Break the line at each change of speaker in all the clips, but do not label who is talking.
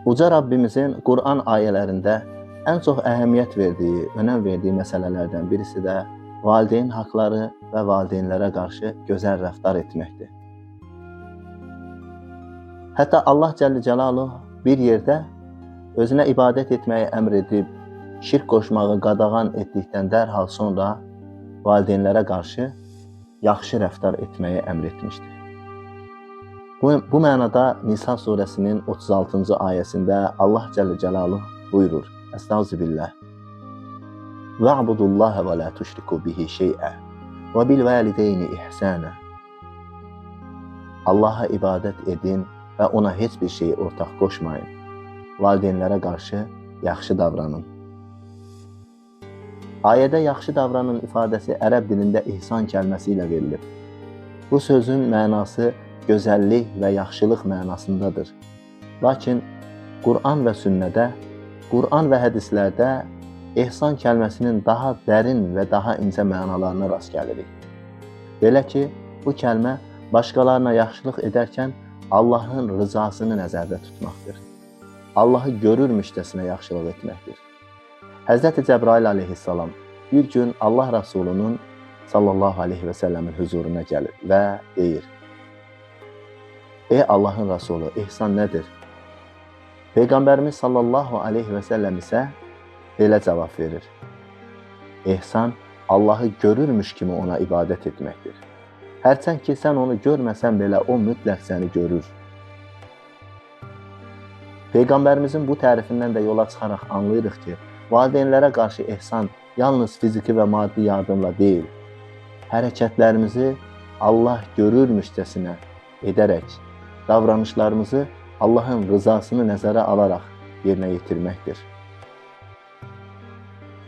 Uca Rabbimizin Qur'an ayələrində ən çox əhəmiyyət verdiyi, önəm verdiyi məsələlərdən birisi də valideyn haqları və valideynlərə qarşı gözəl rəftar etməkdir. Hətta Allah Cəllə Cəlaluhu bir yerdə özünə ibadət etməyi əmr edib, şirk qoşmağı qadağan etdikdən dərhal sonra valideynlərə qarşı yaxşı rəftar etməyi əmr etmişdir. Bu mənada Nisa surəsinin 36-cı ayəsində Allah Cəllə Cəlaluhu buyurur: Estağfirullah. Va'budullaha və la tuşriku bihi şey'a və bil valideyni ihsana. Allah'a ibadət edin və ona heç bir şeyi ortaq qoşmayın. Valideynlərə qarşı yaxşı davranın. Ayədə yaxşı davranın ifadəsi ərəb dilində ihsan kəlməsi ilə verilib. Bu sözün mənası gözəllik və yaxşılıq mənasındadır. Lakin Qur'an və sünnədə, Qur'an və hədislərdə ihsan kəlməsinin daha dərin və daha incə mənalarına rast gəlirik. Belə ki, bu kəlmə başqalarına yaxşılıq edərkən Allahın rızasını nəzərdə tutmaqdır. Allahı görürmüşcəsinə yaxşılıq etməkdir. Həzrəti Cəbrail aleyhissalam bir gün Allah Rasulunun sallallahu aleyhi və səlləmin huzuruna gəlir və deyir: Ey Allahın Rasulü, ihsan nədir? Peyğəmbərimiz sallallahu aleyhi və səlləm isə belə cavab verir: İhsan, Allahı görürmüş kimi ona ibadət etməkdir. Hərçənd ki, sən onu görməsən belə o mütləq səni görür. Peyğəmbərimizin bu tərifindən də yola çıxaraq anlayırıq ki, valideynlərə qarşı ihsan yalnız fiziki və maddi yardımla deyil, hərəkətlərimizi Allah görürmüşcəsinə edərək, davranışlarımızı Allahın rızasını nəzərə alaraq yerinə yetirməkdir.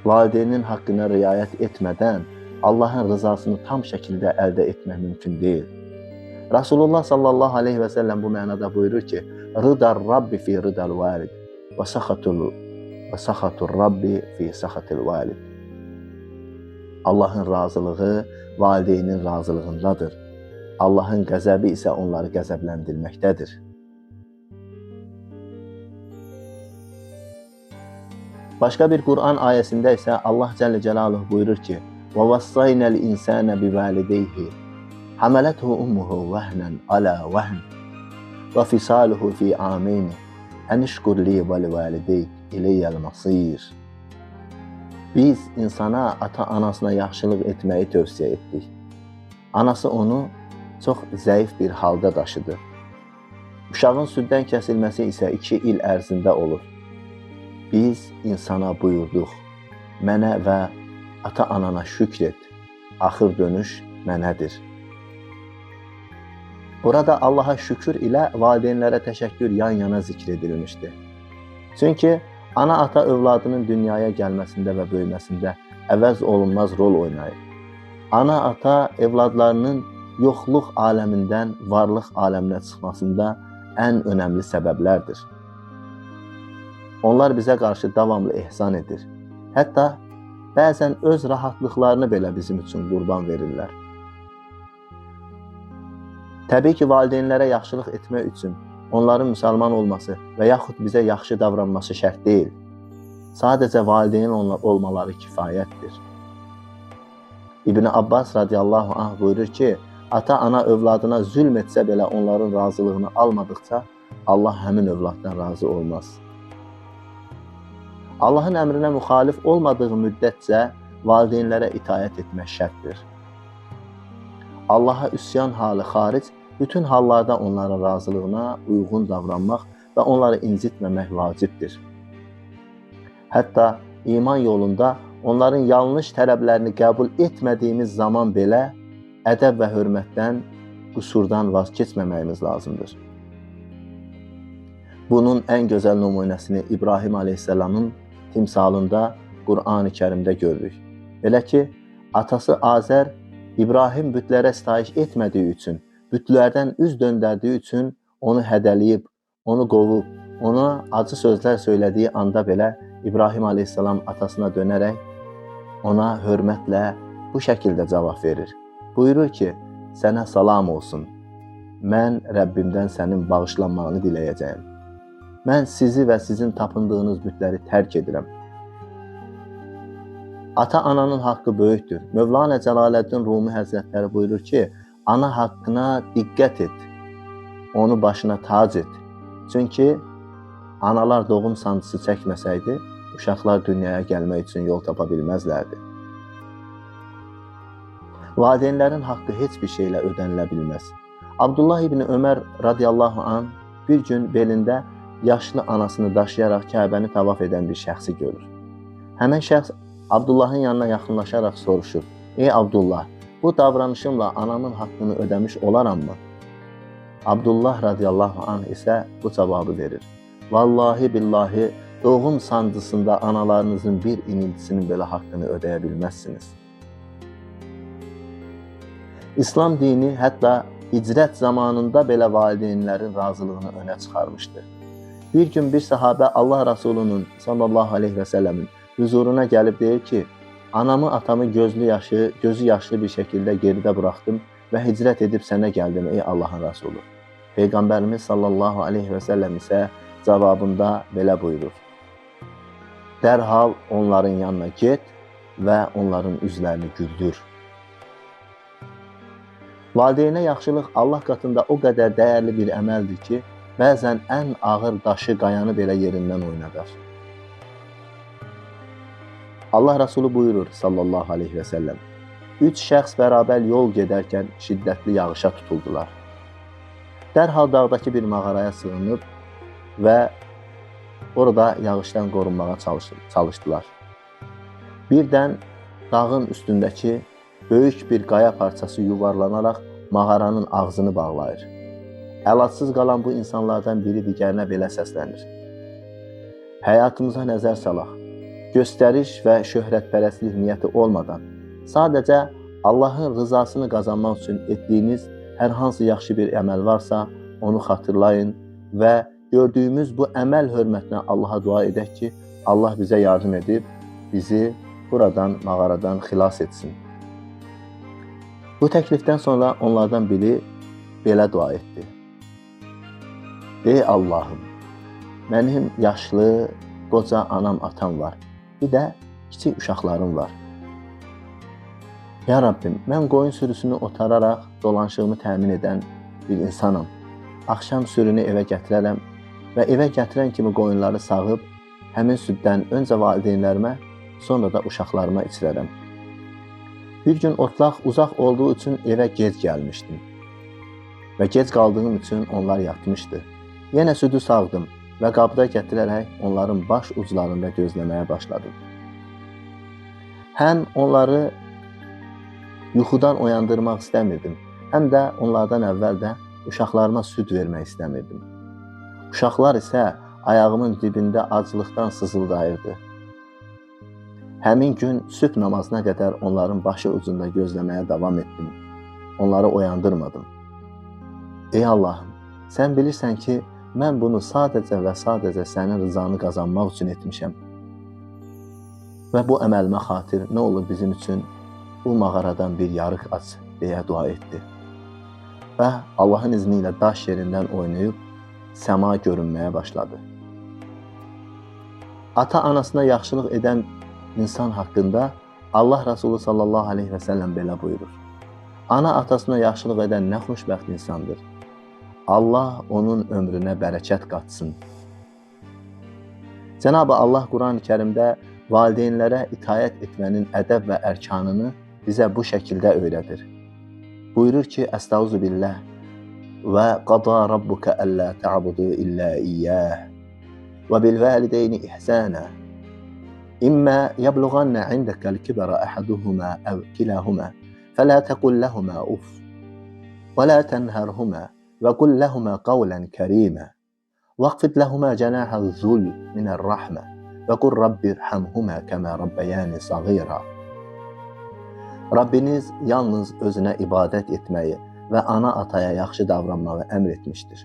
Valideynin haqqına riayət etmədən Allahın rızasını tam şəkildə əldə etmək mümkün deyil. Rasulullah sallallahu aleyhi və səlləm bu mənada buyurur ki, Rıdar Rabbi fi rıdal valid və saxatur Rabbi fi saxatil valid. Allahın razılığı valideynin razılığındadır. Allahın qəzəbi isə onları qəzəbləndirməkdədir. Başqa bir Qur'an ayəsində isə Allah Cəllə Cəlaluhu buyurur ki: وَوَصَّيْنَا الْإِنسَانَ بِوَالِدَيْهِ حَمَلَتْهُ أُمُّهُ وَهْنًا عَلَى وَهْنٍ وَفِصَالُهُ فِي عَامَيْنِ أَنِ اشْكُرْ لِي وَلِوَالِدَيْكَ إِلَيَّ الْمَصِيرُ. Biz insana, ata-anasına yaxşılıq etməyi tövsiyə etdik. Anası onu çox zəif bir halda daşıdı. Uşağın süddən kəsilməsi isə 2 il ərzində olur. Biz insana buyurduq: Mənə və ata-anana şükr et, axır dönüş mənədir. Burada Allaha şükür ilə valideynlərə təşəkkür yan-yana zikr edilmişdir. Çünki ana-ata övladının dünyaya gəlməsində və böyüməsində əvəz olunmaz rol oynayır. Ana-ata evladlarının yoxluq aləmindən varlıq aləminə çıxmasında ən önəmli səbəblərdir. Onlar bizə qarşı davamlı ihsan edir. Hətta bəzən öz rahatlıqlarını belə bizim üçün qurban verirlər. Təbii ki, valideynlərə yaxşılıq etmək üçün onların müsəlman olması və yaxud bizə yaxşı davranması şərt deyil. Sadəcə valideyn olmaları kifayətdir. İbn Abbas radiyallahu anh buyurur ki, ata-ana övladına zülm etsə belə onların razılığını almadıqca Allah həmin övladdan razı olmaz. Allahın əmrinə müxalif olmadığı müddətcə valideynlərə itaət etmək şərtdir. Allaha üsyan halı xaric, bütün hallarda onların razılığına uyğun davranmaq və onları incitməmək vacibdir. Hətta iman yolunda onların yanlış tələblərini qəbul etmədiyimiz zaman belə ədəb və hörmətdən, qüsurdan vaz keçməməyimiz lazımdır. Bunun ən gözəl nümunəsini İbrahim aleyhisselamın timsalında Qur'an-ı Kərimdə görürük. Belə ki, atası Azər İbrahim bütlərə sitayiş etmədiyi üçün, bütlərdən üz döndərdiyi üçün onu hədəliyib, onu qovub, ona acı sözlər söylədiyi anda belə İbrahim aleyhisselam atasına dönərək ona hörmətlə bu şəkildə cavab verir. Buyurur ki, sənə salam olsun, mən Rəbbimdən sənin bağışlanmağını diləyəcəyim. mən sizi və sizin tapındığınız bütləri tərk edirəm. Ata-ananın haqqı böyükdür. Mövlana Cəlaləddin Rumi Həzrətləri buyurur ki, ana haqqına diqqət et, onu başına tac et. Çünki analar doğum sancısı çəkməsəydi, uşaqlar dünyaya gəlmək üçün yol tapa bilməzlərdi. Valideynlərin haqqı heç bir şeylə ödənilə bilməz. Abdullah ibn Ömər radiyallahu anh bir gün belində yaşlı anasını daşıyaraq Kəbəni tavaf edən bir şəxsi görür. Həmin şəxs Abdullahın yanına yaxınlaşaraq soruşur: "Ey Abdullah, bu davranışımla anamın haqqını ödəmiş olaram mı?" Abdullah radiyallahu anh isə bu cavabı verir: "Vallahi billahi, doğum sancısında analarınızın bir iniltisinin belə haqqını ödəyə bilməzsiniz." İslam dini hətta hicrət zamanında belə valideynlərin razılığını önə çıxarmışdı. Bir gün bir sahabə Allah Rasulunun sallallahu aleyhi və səlləmin huzuruna gəlib deyir ki, anamı atamı gözü yaşlı bir şəkildə geridə buraxdım və hicrət edib sənə gəldim ey Allahın Rasulü. Peyğəmbərimiz sallallahu aleyhi və səlləm isə cavabında belə buyurur: "Dərhal onların yanına get və onların üzlərini güldür." Valideynə yaxşılıq Allah qatında o qədər dəyərli bir əməldir ki, bəzən ən ağır daşı, qayanı belə yerindən oynadar. Allah Rasulü buyurur sallallahu aleyhi və səlləm: 3 şəxs bərabər yol gedərkən şiddətli yağışa tutuldular. Dərhal dağdakı bir mağaraya sığınıb və orada yağışdan qorunmağa çalışdılar. Birdən dağın üstündəki böyük bir qaya parçası yuvarlanaraq mağaranın ağzını bağlayır. Əlacsız qalan bu insanlardan biri digərinə belə səslənir: "Həyatımıza nəzər salaq. Göstəriş və şöhrətpərəstlik niyyəti olmadan, sadəcə Allahın rızasını qazanmaq üçün etdiyiniz hər hansı yaxşı bir əməl varsa, onu xatırlayın və gördüyümüz bu əməl hörmətinə Allaha dua edək ki, Allah bizə yardım edib, bizi buradan, mağaradan xilas etsin." Bu təklifdən sonra onlardan biri belə dua etdi: "Ey Allahım, mənim yaşlı, qoca anam, atam var. Bir də kiçik uşaqlarım var. Ya Rabbim, mən qoyun sürüsünü otararaq dolanışığımı təmin edən bir insanam. Axşam sürünü evə gətirərəm və evə gətirən kimi qoyunları sağıb, həmin süddən öncə valideynlərimə, sonra da uşaqlarıma içirərəm. Bir gün otlaq uzaq olduğu üçün evə gec gəlmişdim və gec qaldığım üçün onlar yatmışdı. Yenə südü sağdım və qabda gətirərək onların baş uclarında gözləməyə başladım. Həm onları yuxudan oyandırmaq istəmirdim, həm də onlardan əvvəl də uşaqlarıma süd vermək istəmirdim. Uşaqlar isə ayağımın dibində aclıqdan sızıldayırdı. Həmin gün sübh namazına qədər onların başı ucunda gözləməyə davam etdim. Onları oyandırmadım. Ey Allahım, sən bilirsən ki, mən bunu sadəcə və sadəcə sənin rızanı qazanmaq üçün etmişəm. Və bu əməlimə xatir nə olur bizim üçün bu mağaradan bir yarıq aç deyə dua etdi. Və Allahın izni ilə daş yerindən oynayıb səma görünməyə başladı. Ata-anasına yaxşılıq edən insan haqqında Allah Rasulü sallallahu aleyhi və səlləm belə buyurur: Ana atasına yaxşılıq edən nə xoşbəxt insandır. Allah onun ömrünə bərəkət qatsın. Cenab-ı Allah Quran-ı Kərimdə valideynlərə itaət etmənin ədəb və ərkanını bizə bu şəkildə öyrədir. Buyurur ki, Əstəğfirullah və qada rabbuka əllə ta'budu illə iyyah və bil valideyni ihsana imma yablughanna indakal kibara ahaduhuma aw kilahuma fala taqul lahumā uff və la tenharhumā və qul lahumā qawlan karīmā waqfid lahumā janāha az-zull minər-rahmə və qul rabbirhamhumā kamā rabbayani saghīrā. Rabbiniz yalnız özünə ibadət etməyi və ana-ataya yaxşı davranmağı əmr etmişdir.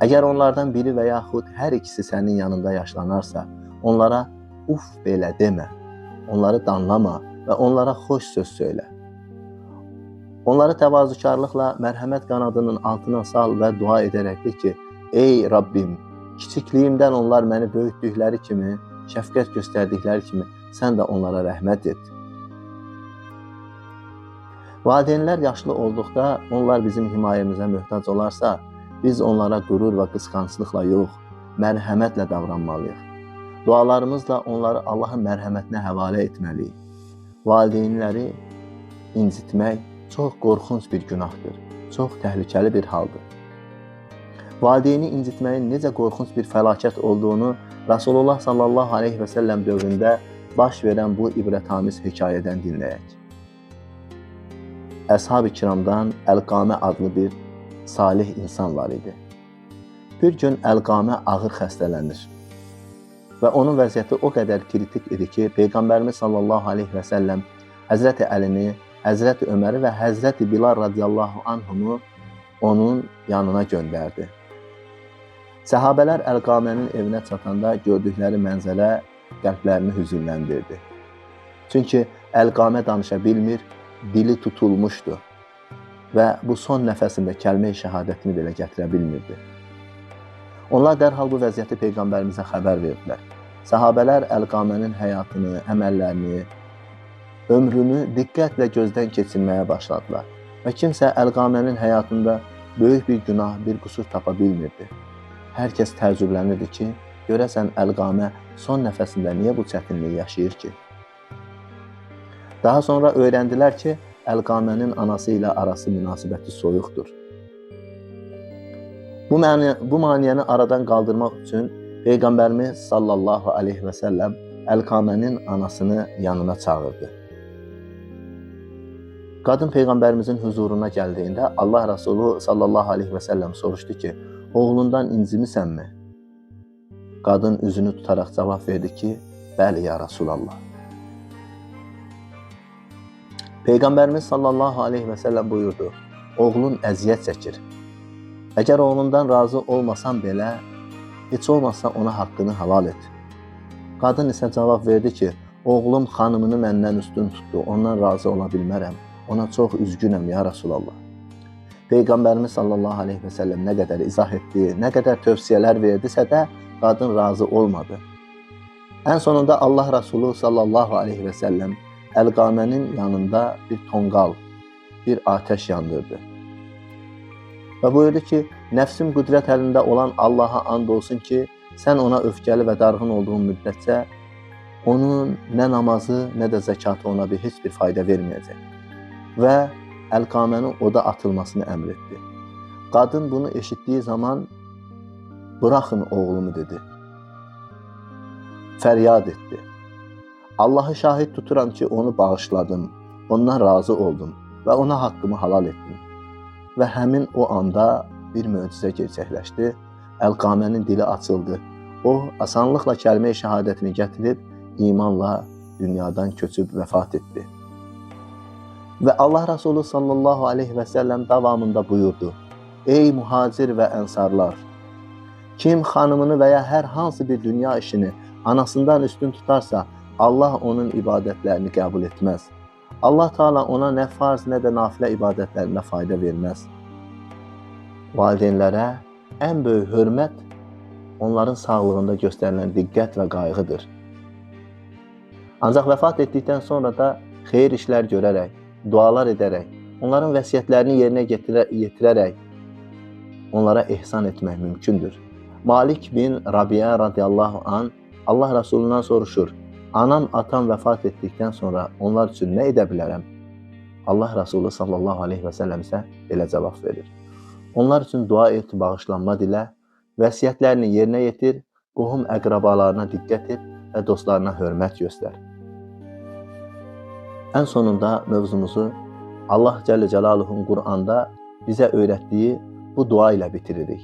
Əgər onlardan biri və yaxud hər ikisi sənin yanında yaşlanarsa, onlara uf belə demə, onları danlama və onlara xoş söz söylə. Onları təvazükarlıqla mərhəmət qanadının altına sal və dua edərək de ki, ey Rabbim, Kiçikliyimdən onlar məni böyütdükləri kimi, şəfqət göstərdikləri kimi sən də onlara rəhmət et. Valideynlər yaşlı olduqda onlar bizim himayəmizə möhtac olarsa, biz onlara qürur və qısqanclıqla yox, mərhəmətlə davranmalıyıq. Dualarımızla onları Allahın mərhəmətinə həvalə etməliyik. Valideynləri incitmək çox qorxunc bir günahdır, çox təhlükəli bir haldır. Valideyni incitməyin necə qorxunc bir fəlakət olduğunu Rasulullah sallallahu aleyhi və səlləm dövründə baş verən bu ibrətamiz hekayədən dinləyək. Əshab-ı kiramdan Əlqamə adlı bir salih insan var idi. Bir gün Əlqamə ağır xəstələnir və onun vəziyyəti o qədər kritik idi ki, Peyğəmbərimiz sallallahu aleyhi və səlləm Həzrəti Əlini, Həzrəti Öməri və Həzrəti Bilal radiyallahu anhumu onun yanına göndərdi. Səhabələr Əlqamənin evinə çatanda gördükləri mənzərə qəlblərini hüzünləndirdi. Çünki Əlqamə danışa bilmir, dili tutulmuşdu və bu son nəfəsində kəlmə-i şəhadətini belə gətirə bilmirdi. Onlar dərhal bu vəziyyəti Peyğəmbərimizə xəbər verdilər. Səhabələr Əlqamənin həyatını, əməllərini, ömrünü diqqətlə gözdən keçirməyə başladılar və kimsə Əlqamənin həyatında böyük bir günah, bir qüsur tapa bilmirdi. Hər kəs təəccüblənirdi ki, görəsən Əlqamə son nəfəsində niyə bu çətinliyi yaşayır ki? Daha sonra öyrəndilər ki, Əlqamənin anası ilə arası münasibəti soyuqdur. Bu maniyəni aradan qaldırmaq üçün Peyğəmbərimiz sallallahu aleyhi və səlləm Əlqamənin anasını yanına çağırdı. Qadın Peyğəmbərimizin huzuruna gəldiyində Allah Rasulü sallallahu aleyhi və səlləm soruşdu ki, oğlundan incimirsənmi? Qadın üzünü tutaraq cavab verdi ki, bəli ya Rasulallah. Peyğəmbərimiz sallallahu aleyhi və səlləm buyurdu, oğlun əziyyət çəkir. Əgər oğlundan razı olmasan belə, heç olmazsa ona haqqını halal et. Qadın isə cavab verdi ki, oğlum xanımını məndən üstün tutdu, ondan razı ola bilmərəm. Ona çox üzgünəm ya Rasulallah. Peyğəmbərimiz sallallahu aleyhi və səlləm nə qədər izah etdi, nə qədər tövsiyələr verdisə də qadın razı olmadı. Ən sonunda Allah Rasulü sallallahu aleyhi və səlləm Əlqamənin yanında bir tonqal, bir atəş yandırdı. Və buyurdu ki, nəfsim qüdrət əlində olan Allaha and olsun ki, sən ona öfkəli və darğın olduğun müddətcə onun nə namazı, nə də zəkatı ona heç bir fayda verməyəcək. Və Əlqamənin oda atılmasını əmr etdi. Qadın bunu eşitdiyi zaman, buraxın oğlumu dedi. Fəryad etdi. Allahı şahid tuturam ki, onu bağışladım, ondan razı oldum və ona haqqımı halal etdim. Və həmin o anda bir möcüzə gerçəkləşdi. Əlqamənin dili açıldı. O, asanlıqla kəlmə-i şəhadətini gətirib, imanla dünyadan köçüb vəfat etdi. Və Allah Rasulü sallallahu aleyhi və səlləm davamında buyurdu, ey mühacir və ənsarlar, kim xanımını və ya hər hansı bir dünya işini anasından üstün tutarsa, Allah onun ibadətlərini qəbul etməz. Allah Teala ona nə farz, nə də nafilə ibadətlərində fayda verməz. Valideynlərə ən böyük hörmət onların sağlığında göstərilən diqqət və qayğıdır. Ancaq vəfat etdikdən sonra da xeyir işlər görərək, dualar edərək, onların vəsiyyətlərini yerinə yetirərək onlara ehsan etmək mümkündür. Malik bin Rabiə radiyallahu anh Allah Rasulundan soruşur, anam, atam vəfat etdikdən sonra onlar üçün nə edə bilərəm? Allah Rasulü sallallahu aleyhi və səlləm isə belə cavab verir. Onlar üçün dua et, bağışlanma dilə, vəsiyyətlərini yerinə yetir, qohum əqrabalarına diqqət et və dostlarına hörmət göstər. Ən sonunda mövzumuzu Allah Cəllə Cəlaluhun Qur'anda bizə öyrətdiyi bu dua ilə bitiririk.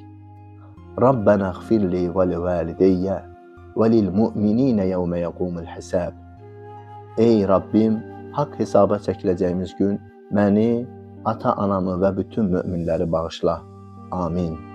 Rabbənə xfirli və li valideyyə və lil-mü'mininə yevmə yəqumul hisab. Ey Rabbim, haqq hesaba çəkiləcəyimiz gün məni, ata-anamı və bütün möminləri bağışla. Amin.